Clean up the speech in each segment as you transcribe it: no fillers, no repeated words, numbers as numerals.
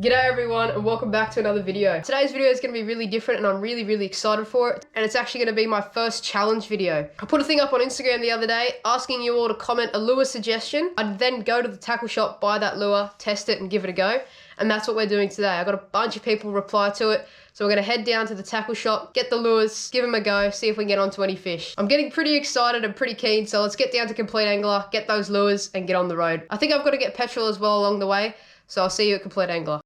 G'day everyone and welcome back to another video. Today's video is going to be really different and I'm really excited for it. And it's actually going to be my first challenge video. I put a thing up on Instagram the other day asking you all to comment a lure suggestion. I'd then go to the tackle shop, buy that lure, test it and give it a go. And that's what we're doing today. I got a bunch of people reply to it. So we're going to head down to the tackle shop, get the lures, give them a go, see if we can get onto any fish. I'm getting pretty excited and pretty keen, so let's get down to Complete Angler, get those lures and get on the road. I think I've got to get petrol as well along the way, so I'll see you at Complete Angler.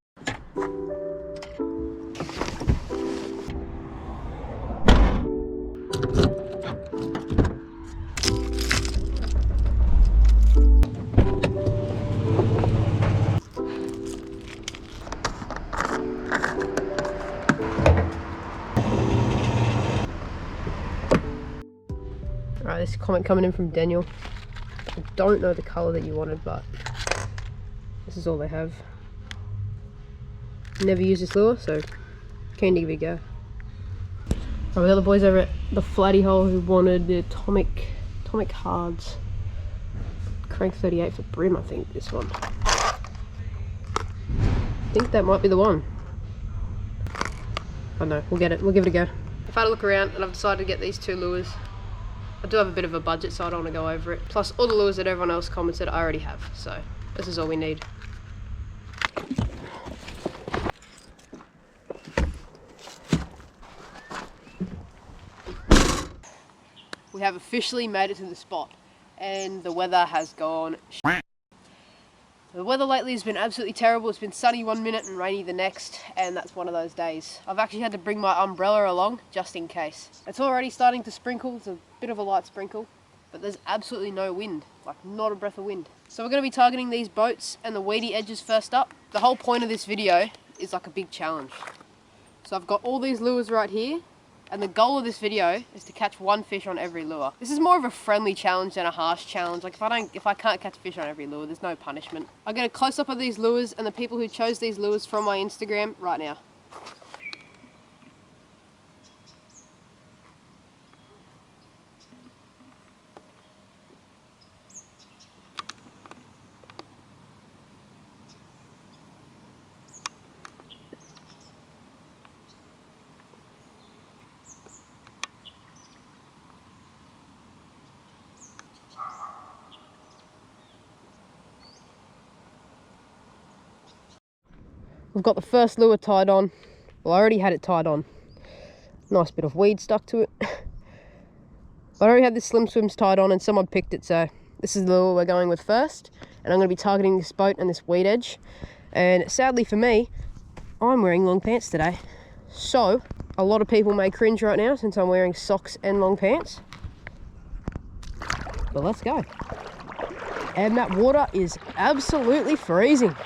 Alright, this comment coming in from Daniel. I don't know the colour that you wanted, but this is all they have. Never used this lure, so keen to give it a go. Alright, we got the boys over at the Flatty Hole who wanted the atomic hardz. Crank 38 for bream, I think, this one. I think that might be the one. I don't know, we'll get it, we'll give it a go. I've had a look around and I've decided to get these two lures. I do have a bit of a budget, so I don't want to go over it. Plus all the lures that everyone else commented I already have, so this is all we need. We have officially made it to the spot and the weather has gone shit. The weather lately has been absolutely terrible. It's been sunny one minute and rainy the next, and that's one of those days. I've actually had to bring my umbrella along just in case. It's already starting to sprinkle. It's a bit of a light sprinkle, but there's absolutely no wind, like not a breath of wind. So we're going to be targeting these boats and the weedy edges first up. The whole point of this video is like a big challenge. So I've got all these lures right here, and the goal of this video is to catch one fish on every lure. This is more of a friendly challenge than a harsh challenge. Like if I can't catch a fish on every lure, there's no punishment. I'll get a close up of these lures and the people who chose these lures from my Instagram right now. We've got the first lure tied on. Well, I already had it tied on. Nice bit of weed stuck to it. I already had this Slim Swimz tied on and someone picked it, so this is the lure we're going with first. And I'm going to be targeting this boat and this weed edge. And sadly for me, I'm wearing long pants today. So, a lot of people may cringe right now since I'm wearing socks and long pants. But let's go. And that water is absolutely freezing.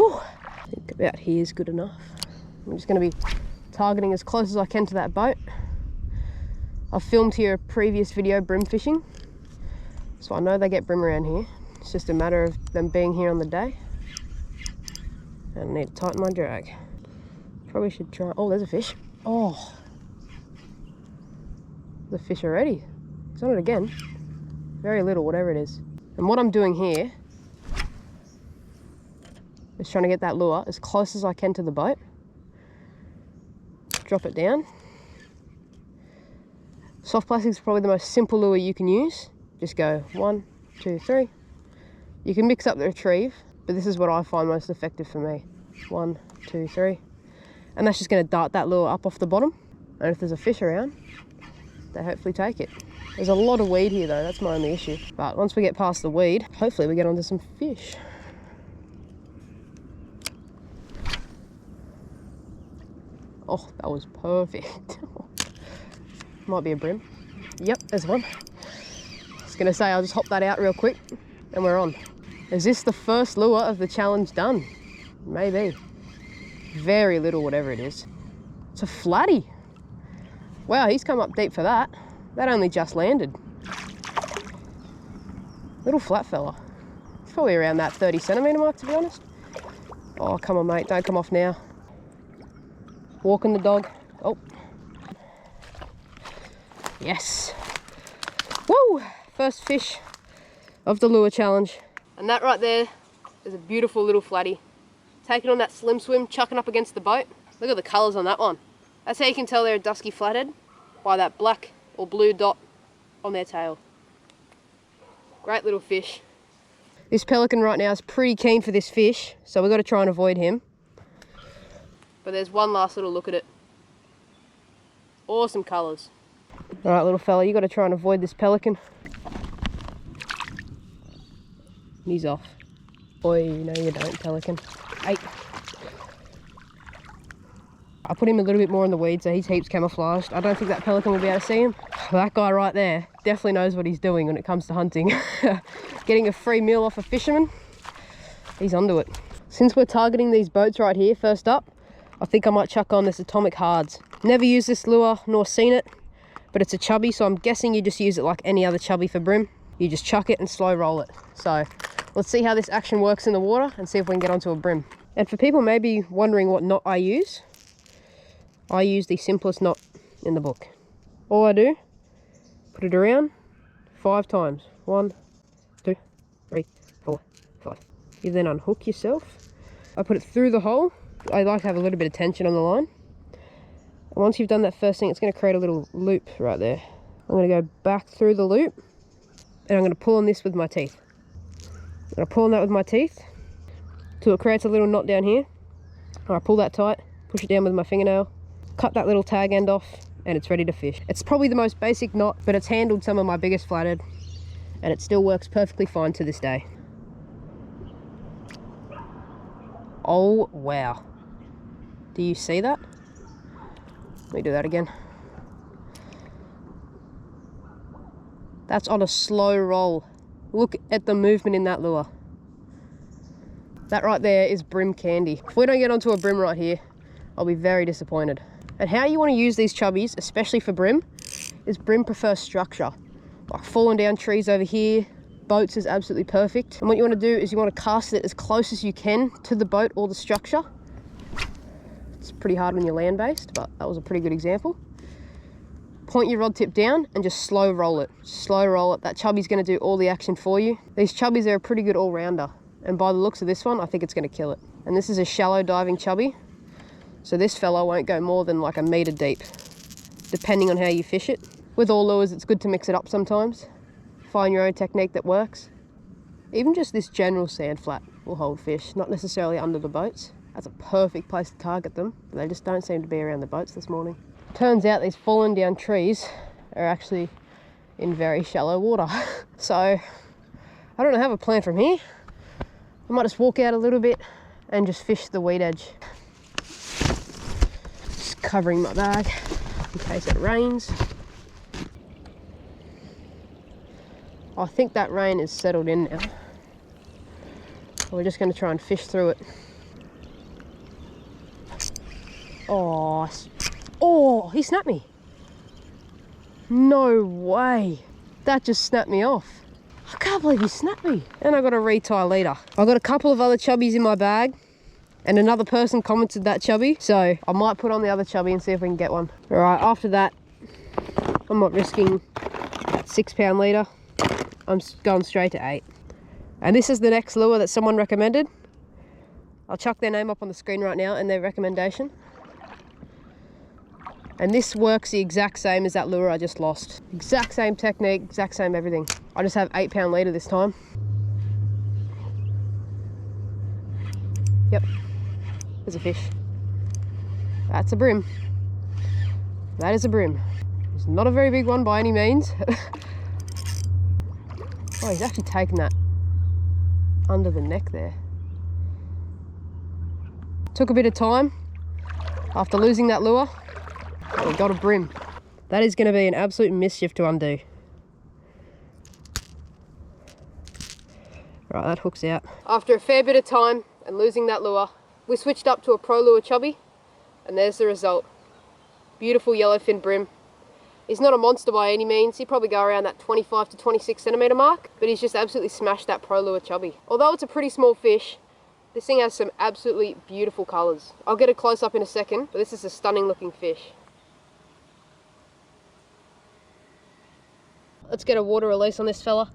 I think about here is good enough. I'm just going to be targeting as close as I can to that boat. I've filmed here a previous video bream fishing, so I know they get bream around here. It's just a matter of them being here on the day. And I need to tighten my drag. Probably should try. Oh, there's a fish. Oh, the fish already. It's on it again. Very little, whatever it is. And what I'm doing here is trying to get that lure as close as I can to the boat. Drop it down. Soft plastic is probably the most simple lure you can use. Just go 1, 2, 3. You can mix up the retrieve, but this is what I find most effective for me. 1, 2, 3. And that's just going to dart that lure up off the bottom. And if there's a fish around, they hopefully take it. There's a lot of weed here though, that's my only issue. But once we get past the weed, hopefully we get onto some fish. Oh, that was perfect. Might be a bream. Yep, there's one. I was gonna say, I'll just hop that out real quick and we're on. Is this the first lure of the challenge done? Maybe. Very little, whatever it is. It's a flatty. Wow, he's come up deep for that. That only just landed. Little flat fella. It's probably around that 30 centimetre mark, to be honest. Oh, come on, mate, don't come off now. Walking the dog. Oh. Yes. Woo! First fish of the lure challenge. And that right there is a beautiful little flatty. taking on that slim swim, chucking up against the boat. Look at the colours on that one. That's how you can tell they're a dusky flathead, by that black or blue dot on their tail. Great little fish. This pelican right now is pretty keen for this fish, so we've got to try and avoid him. But there's one last little look at it. Awesome colours. Alright little fella, you got to try and avoid this pelican. He's off. Oi, no you don't, pelican. Hey. I put him a little bit more in the weeds, so he's heaps camouflaged. I don't think that pelican will be able to see him. That guy right there definitely knows what he's doing when it comes to hunting. Getting a free meal off a fisherman, he's onto it. Since we're targeting these boats right here, first up, I think I might chuck on this atomic hardz. Never used this lure, nor seen it, but it's a chubby, so I'm guessing you just use it like any other chubby for bream. You just chuck it and slow roll it. So let's see how this action works in the water and see if we can get onto a bream. And for people maybe wondering what knot I use the simplest knot in the book. All I do, put it around 5 times. 1, 2, 3, 4, 5. You then unhook yourself. I put it through the hole. I like to have a little bit of tension on the line. And once you've done that first thing, it's going to create a little loop right there. I'm going to go back through the loop and I'm going to pull on this with my teeth. I'm going to pull on that with my teeth till it creates a little knot down here. I pull that tight, push it down with my fingernail, cut that little tag end off, and it's ready to fish. It's probably the most basic knot, but it's handled some of my biggest flathead, and it still works perfectly fine to this day. Oh, wow. Do you see that? Let me do that again. That's on a slow roll. Look at the movement in that lure. That right there is bream candy. If we don't get onto a bream right here, I'll be very disappointed. And how you want to use these chubbies, especially for bream, is bream prefer structure. Like falling down trees over here, boats is absolutely perfect. And what you want to do is you want to cast it as close as you can to the boat or the structure. It's pretty hard when you're land-based, but that was a pretty good example. Point your rod tip down and just slow roll it. Slow roll it. That chubby's going to do all the action for you. These chubbies are a pretty good all-rounder. And by the looks of this one, I think it's going to kill it. And this is a shallow diving chubby. So this fella won't go more than like a metre deep, depending on how you fish it. With all lures, it's good to mix it up sometimes. Find your own technique that works. Even just this general sand flat will hold fish, not necessarily under the boats. That's a perfect place to target them, but they just don't seem to be around the boats this morning. Turns out these fallen down trees are actually in very shallow water. So I don't have a plan from here. I might just walk out a little bit and just fish the weed edge. Just covering my bag in case it rains. I think that rain is settled in now. We're just going to try and fish through it. Oh, he snapped me. No way. That just snapped me off. I can't believe he snapped me. And I got a retie leader. I got a couple of other chubbies in my bag, and another person commented that chubby, so I might put on the other chubby and see if we can get one. All right, after that, I'm not risking that 6 pound leader. I'm going straight to 8. And this is the next lure that someone recommended. I'll chuck their name up on the screen right now and their recommendation. And this works the exact same as that lure I just lost. Exact same technique, exact same everything. I just have 8 pound leader this time. Yep, there's a fish. That's a bream. That is a bream. It's not a very big one by any means. Oh, he's actually taken that under the neck there. Took a bit of time after losing that lure. We got a bream. That is going to be an absolute mischief to undo. Right, that hook's out. After a fair bit of time and losing that lure, we switched up to a pro lure chubby, and there's the result. Beautiful yellowfin bream. He's not a monster by any means. He'd probably go around that 25 to 26 centimetre mark, but he's just absolutely smashed that pro lure chubby. Although it's a pretty small fish, this thing has some absolutely beautiful colours. I'll get a close up in a second, but this is a stunning looking fish. Let's get a water release on this fella.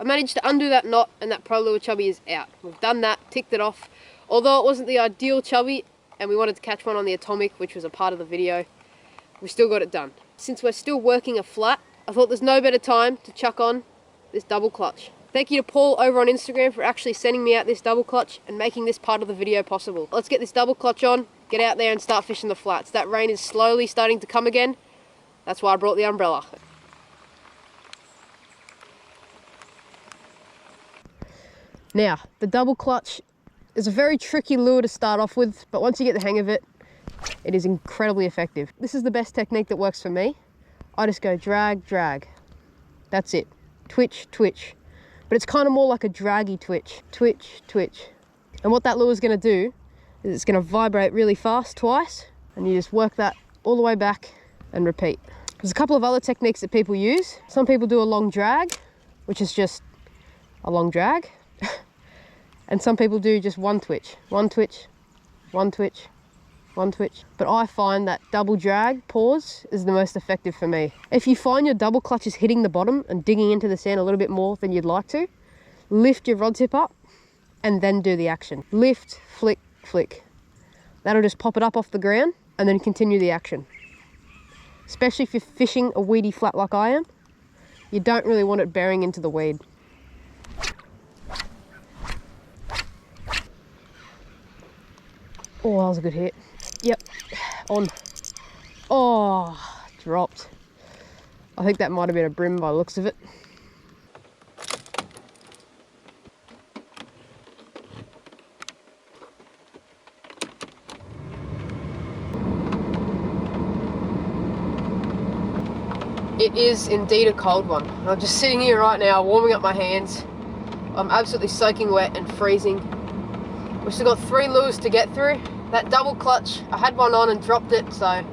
I managed to undo that knot and that pro lure chubby is out. We've done that, ticked it off. Although it wasn't the ideal chubby and we wanted to catch one on the atomic, which was a part of the video, we still got it done. Since we're still working a flat, I thought there's no better time to chuck on this double clutch. Thank you to Paul over on Instagram for actually sending me out this double clutch and making this part of the video possible. Let's get this double clutch on, get out there and start fishing the flats. That rain is slowly starting to come again. That's why I brought the umbrella. Now, the double clutch is a very tricky lure to start off with, but once you get the hang of it, it is incredibly effective. This is the best technique that works for me. I just go drag, drag. That's it. Twitch, twitch. But it's kind of more like a draggy twitch. Twitch, twitch. And what that lure is going to do is it's going to vibrate really fast twice, and you just work that all the way back and repeat. There's a couple of other techniques that people use. Some people do a long drag, which is just a long drag. And some people do just one twitch, one twitch, one twitch, one twitch. But I find that double drag pause is the most effective for me. If you find your double clutch is hitting the bottom and digging into the sand a little bit more than you'd like to, lift your rod tip up and then do the action. Lift, flick, flick. That'll just pop it up off the ground and then continue the action. Especially if you're fishing a weedy flat like I am, you don't really want it bearing into the weed. Oh, that was a good hit. Yep, on. Oh, dropped. I think that might have been a bream by the looks of it. It is indeed a cold one. I'm just sitting here right now, warming up my hands. I'm absolutely soaking wet and freezing. We've still got 3 lures to get through. That double clutch, I had one on and dropped it, so I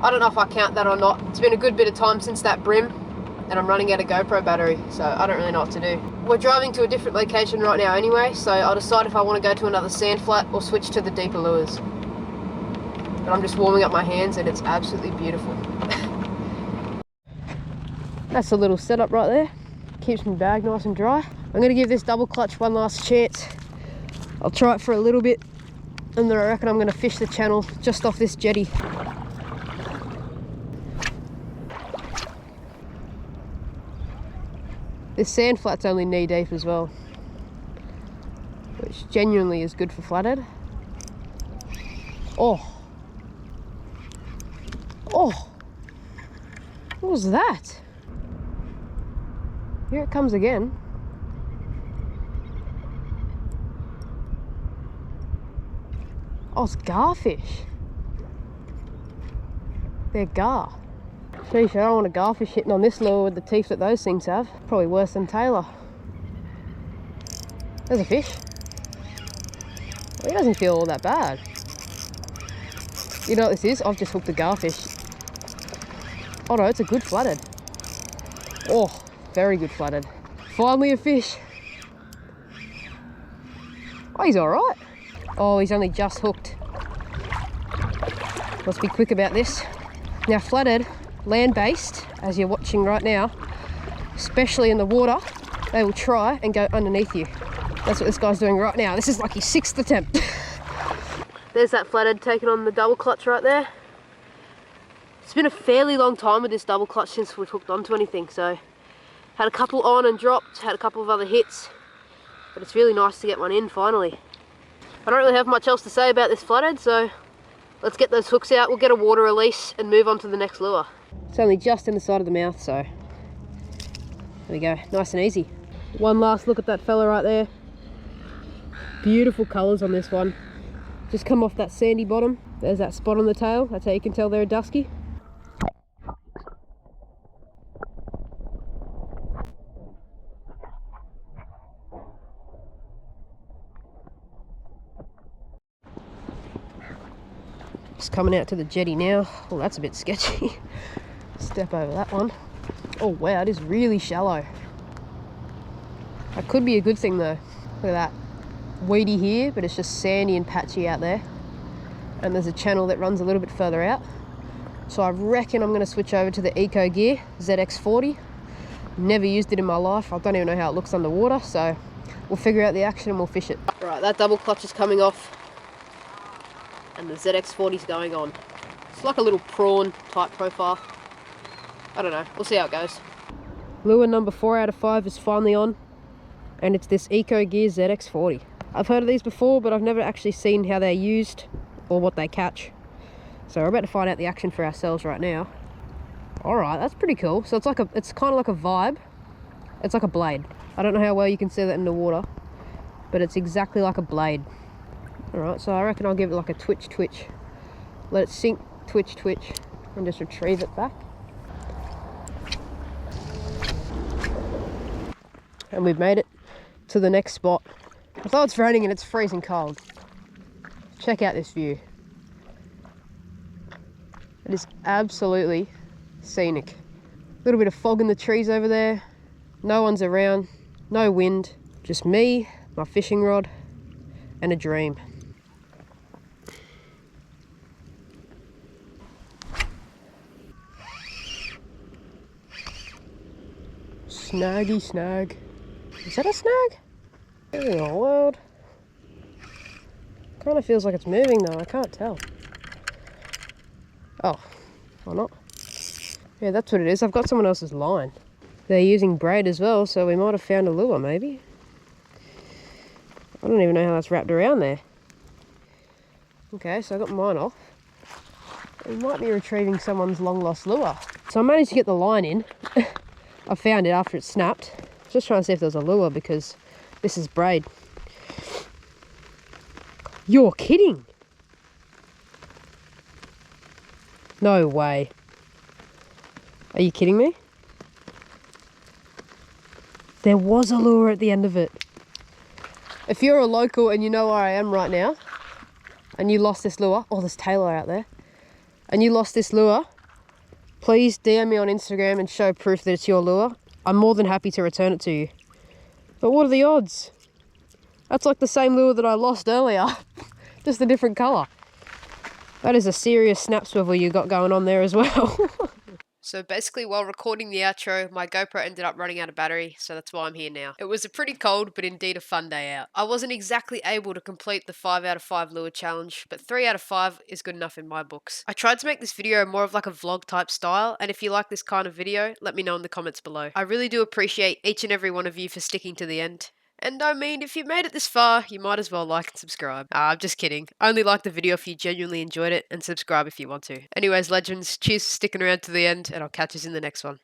don't know if I count that or not. It's been a good bit of time since that bream, and I'm running out of GoPro battery, so I don't really know what to do. We're driving to a different location right now anyway, so I'll decide if I want to go to another sand flat or switch to the deeper lures. But I'm just warming up my hands and it's absolutely beautiful. That's a little setup right there. Keeps my bag nice and dry. I'm going to give this double clutch one last chance. I'll try it for a little bit, and then I reckon I'm going to fish the channel just off this jetty. This sand flat's only knee deep as well, which genuinely is good for flathead. Oh, oh, what was that? Here it comes again. Oh, it's garfish. They're gar. Sheesh, I don't want a garfish hitting on this lure with the teeth that those things have. Probably worse than Taylor. There's a fish. Well, he doesn't feel all that bad. You know what this is? I've just hooked a garfish. Oh no, it's a good flathead. Oh, very good flathead. Finally a fish. Oh, he's alright. Oh, he's only just hooked. Let's be quick about this. Now, flathead, land-based, as you're watching right now, especially in the water, they will try and go underneath you. That's what this guy's doing right now. This is like his 6th attempt. There's that flathead taking on the double clutch right there. It's been a fairly long time with this double clutch since we've hooked onto anything, so had a couple on and dropped, had a couple of other hits, but it's really nice to get one in finally. I don't really have much else to say about this flathead, so let's get those hooks out, we'll get a water release and move on to the next lure. It's only just in the side of the mouth, so there we go, nice and easy. One last look at that fella right there. Beautiful colours on this one. Just come off that sandy bottom. There's that spot on the tail, that's how you can tell they're a dusky. Just coming out to the jetty now. Oh, that's a bit sketchy. Step over that one. Oh wow, it is really shallow. That could be a good thing though. Look at that. Weedy here, but it's just sandy and patchy out there. And there's a channel that runs a little bit further out. So I reckon I'm going to switch over to the Eco Gear ZX40. Never used it in my life. I don't even know how it looks underwater, so we'll figure out the action and we'll fish it. Right, that double clutch is coming off and the ZX40 is going on. It's like a little prawn type profile. I don't know, we'll see how it goes. Lure number 4 out of 5 is finally on, and it's this Eco Gear ZX40. I've heard of these before, but I've never actually seen how they're used or what they catch. So we're about to find out the action for ourselves right now. Alright, that's pretty cool. So it's kind of like a vibe. It's like a blade. I don't know how well you can see that in the water, but it's exactly like a blade. Alright, so I reckon I'll give it like a twitch. Let it sink, twitch, and just retrieve it back. And we've made it to the next spot. Although it's raining and it's freezing cold, check out this view. It is absolutely scenic. A little bit of fog in the trees over there. No one's around, no wind, just me, my fishing rod, and a dream. Snaggy snag. Is that a snag? What in the world? Kind of feels like it's moving though, I can't tell. Oh, or not. Yeah, that's what it is. I've got someone else's line. They're using braid as well, so we might have found a lure maybe. I don't even know how that's wrapped around there. Okay, so I got mine off. We might be retrieving someone's long lost lure. So I managed to get the line in. I found it after it snapped. Just trying to see if there's a lure because this is braid. You're kidding! No way. Are you kidding me? There was a lure at the end of it. If you're a local and you know where I am right now, and you lost this lure, oh, there's Taylor out there, and you lost this lure, please DM me on Instagram and show proof that it's your lure. I'm more than happy to return it to you. But what are the odds? That's like the same lure that I lost earlier, just a different colour. That is a serious snap swivel you got going on there as well. So basically, while recording the outro, my GoPro ended up running out of battery, so that's why I'm here now. It was a pretty cold, but indeed a fun day out. I wasn't exactly able to complete the 5 out of 5 lure challenge, but 3 out of 5 is good enough in my books. I tried to make this video more of like a vlog type style, and if you like this kind of video, let me know in the comments below. I really do appreciate each and every one of you for sticking to the end. And I mean, if you made it this far, you might as well like and subscribe. I'm just kidding. Only like the video if you genuinely enjoyed it, and subscribe if you want to. Anyways, legends, cheers for sticking around to the end, and I'll catch you in the next one.